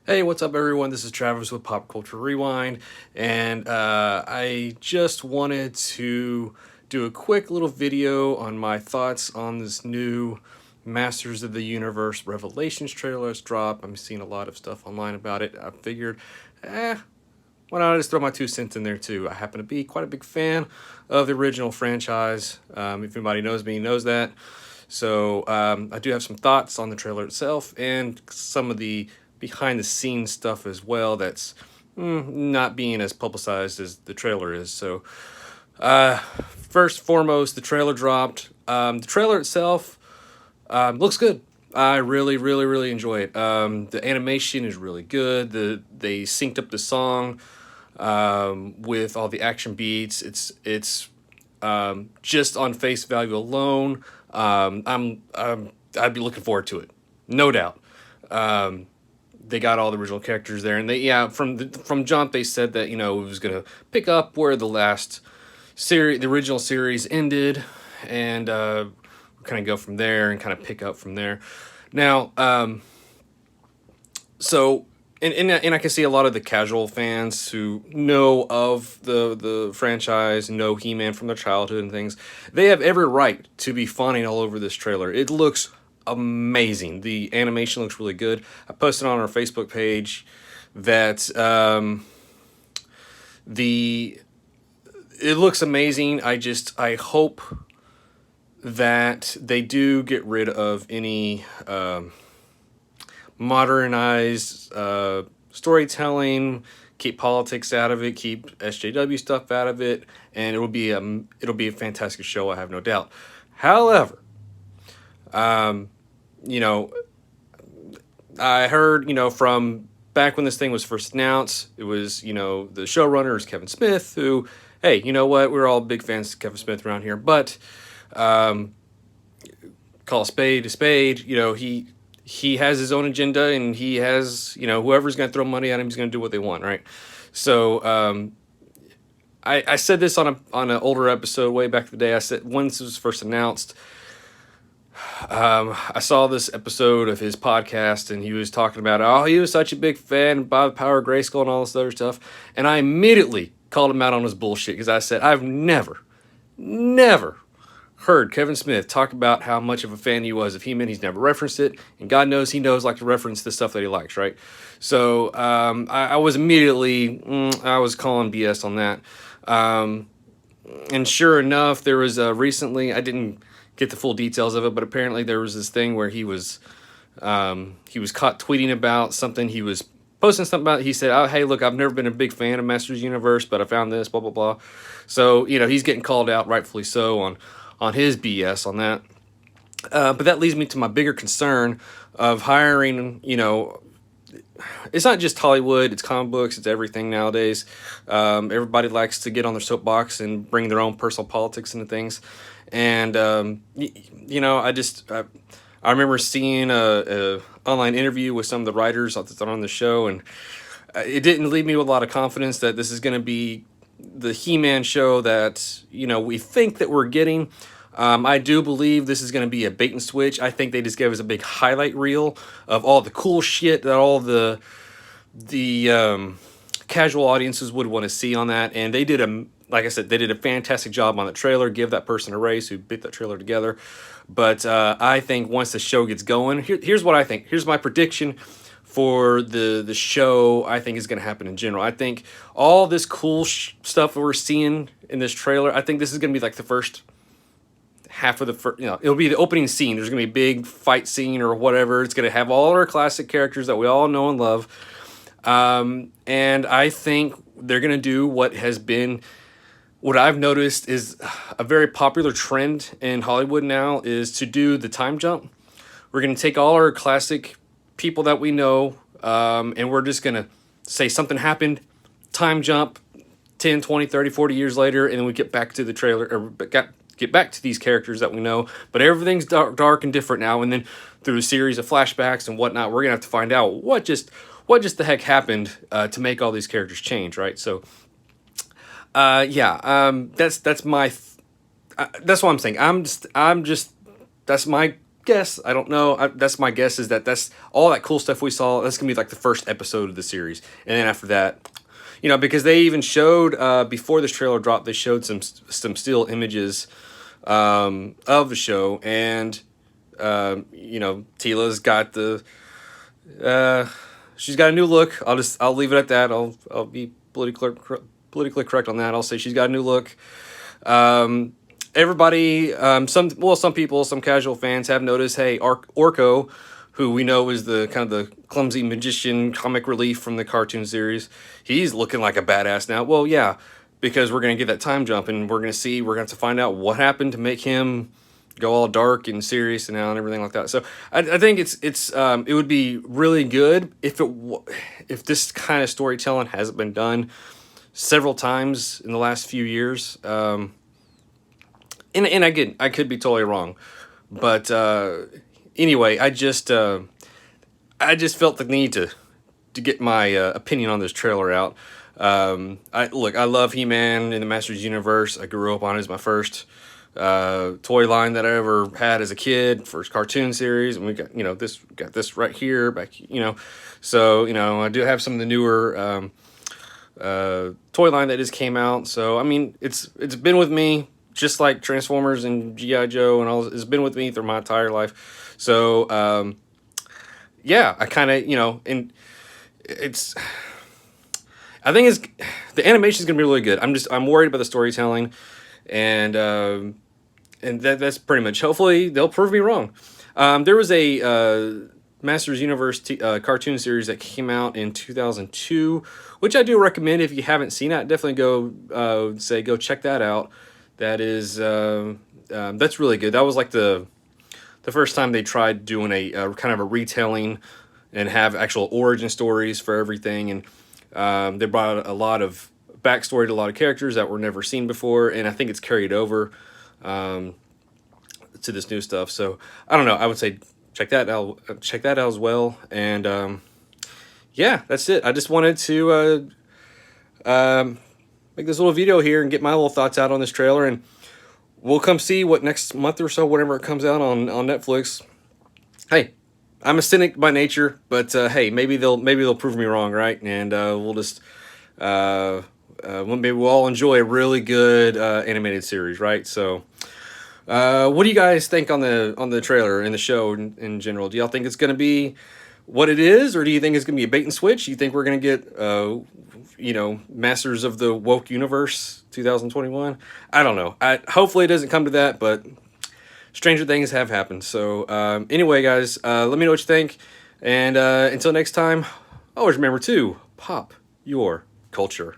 Hey, what's up, everyone? This is Travis with Pop Culture Rewind, and I just wanted to do a quick little video on my thoughts on this new Masters of the Universe Revelations trailer that's dropped. I'm seeing a lot of stuff online about it. I figured, why not just throw my 2 cents in there too? I happen to be quite a big fan of the original franchise. If anybody knows me, knows that. So I do have some thoughts on the trailer itself and some of the behind the scenes stuff as well that's not being as publicized as the trailer is. So first and foremost, the trailer dropped. The trailer itself looks good. I really enjoy it. The animation is really good. They synced up the song with all the action beats. It's just on face value alone. I'd be looking forward to it, no doubt. They got all the original characters there, and from jump they said that it was gonna pick up where the original series ended, and kind of go from there and kind of pick up from there. Now, so and I can see a lot of the casual fans who know of the franchise, know He-Man from their childhood and things. They have every right to be fawning all over this trailer. It looks amazing. The animation looks really good. I posted on our Facebook page that it looks amazing. I hope that they do get rid of any modernized storytelling, keep politics out of it, keep SJW stuff out of it, and it'll be a fantastic show, I have no doubt. However, I heard, from back when this thing was first announced, it was, the showrunner is Kevin Smith, who, hey, you know what, we're all big fans of Kevin Smith around here, but call a spade a spade. He has his own agenda, and he has, whoever's going to throw money at him, he's going to do what they want, right? So I said this on an older episode way back in the day. I said once it was first announced, I saw this episode of his podcast, and he was talking about, oh, he was such a big fan of Bob the Power Grayskull and all this other stuff, and I immediately called him out on his bullshit, because I said, I've never heard Kevin Smith talk about how much of a fan he was of He-Man. He's never referenced it, and God knows he knows like to reference the stuff that he likes, right? So I was immediately, I was calling BS on that. And sure enough, there was recently, I didn't get the full details of it, but apparently there was this thing where he was caught tweeting about something. He was posting something about it. He said, oh, hey, look, I've never been a big fan of Masters Universe, but I found this, blah, blah, blah. So, he's getting called out, rightfully so, on his BS on that. But that leads me to my bigger concern of hiring, it's not just Hollywood, it's comic books, it's everything nowadays. Everybody likes to get on their soapbox and bring their own personal politics into things. And, I remember seeing a online interview with some of the writers that are on the show, and it didn't leave me with a lot of confidence that this is going to be the He-Man show that, we think that we're getting. I do believe this is going to be a bait and switch. I think they just gave us a big highlight reel of all the cool shit that all the casual audiences would want to see on that, and they did like I said, they did a fantastic job on the trailer. Give that person a raise who bit that trailer together. But I think once the show gets going, here's what I think. Here's my prediction for the show I think is going to happen in general. I think all this cool stuff that we're seeing in this trailer, I think this is going to be like the first half of the first, it'll be the opening scene. There's going to be a big fight scene or whatever. It's going to have all our classic characters that we all know and love. And I think they're going to do what I've noticed is a very popular trend in Hollywood now, is to do the time jump. We're going to take all our classic people that we know, and we're just going to say something happened, time jump, 10, 20, 30, 40 years later, and then we get back to the trailer, or get back to these characters that we know, but everything's dark and different now, and then through a series of flashbacks and whatnot, we're going to have to find out what just the heck happened to make all these characters change, right? So, that's what I'm saying. That's my guess. I don't know. That's my guess, is that that's all that cool stuff we saw. That's gonna be like the first episode of the series, and then after that, because they even showed before this trailer dropped, they showed some still images of the show, and Tila's got she's got a new look. I'll leave it at that. I'll be politically correct on that. I'll say she's got a new look. Everybody, some people, some casual fans have noticed, hey, Orko, who we know is the kind of the clumsy magician comic relief from the cartoon series, he's looking like a badass now. Well, yeah, because we're going to get that time jump, and we're going to have to find out what happened to make him go all dark and serious and now and everything like that. So I think it would be really good if this kind of storytelling hasn't been done several times in the last few years. And again, I could be totally wrong, but anyway, I just felt the need to get my opinion on this trailer out. I love He-Man in the Masters universe. I grew up on it as my first toy line that I ever had as a kid, first cartoon series, and we got this right here back. So I do have some of the newer toy line that just came out. So I mean, it's been with me just like Transformers and G.I. Joe and all. It's been with me through my entire life. So yeah, I kind of and it's. I think the animation is gonna be really good. I'm worried about the storytelling, and that's pretty much. Hopefully they'll prove me wrong. There was a Masters Universe cartoon series that came out in 2002, which I do recommend if you haven't seen it. Definitely go check that out. That is that's really good. That was like the first time they tried doing a kind of a retelling and have actual origin stories for everything, and they brought a lot of backstory to a lot of characters that were never seen before, and I think it's carried over to this new stuff. So I don't know. I would say check that out. Check that out as well. And yeah, that's it. I just wanted to make this little video here and get my little thoughts out on this trailer, and we'll come see what next month or so, whenever it comes out on Netflix. Hey, I'm a cynic by nature, but hey, maybe they'll prove me wrong, right? And we'll just maybe we'll all enjoy a really good animated series, right? So, what do you guys think on the trailer and the show in general? Do y'all think it's going to be what it is, or do you think it's going to be a bait and switch? You think we're going to get Masters of the Woke Universe 2021? I don't know. Hopefully it doesn't come to that, but stranger things have happened. So anyway, guys, let me know what you think. And until next time, always remember to pop your culture.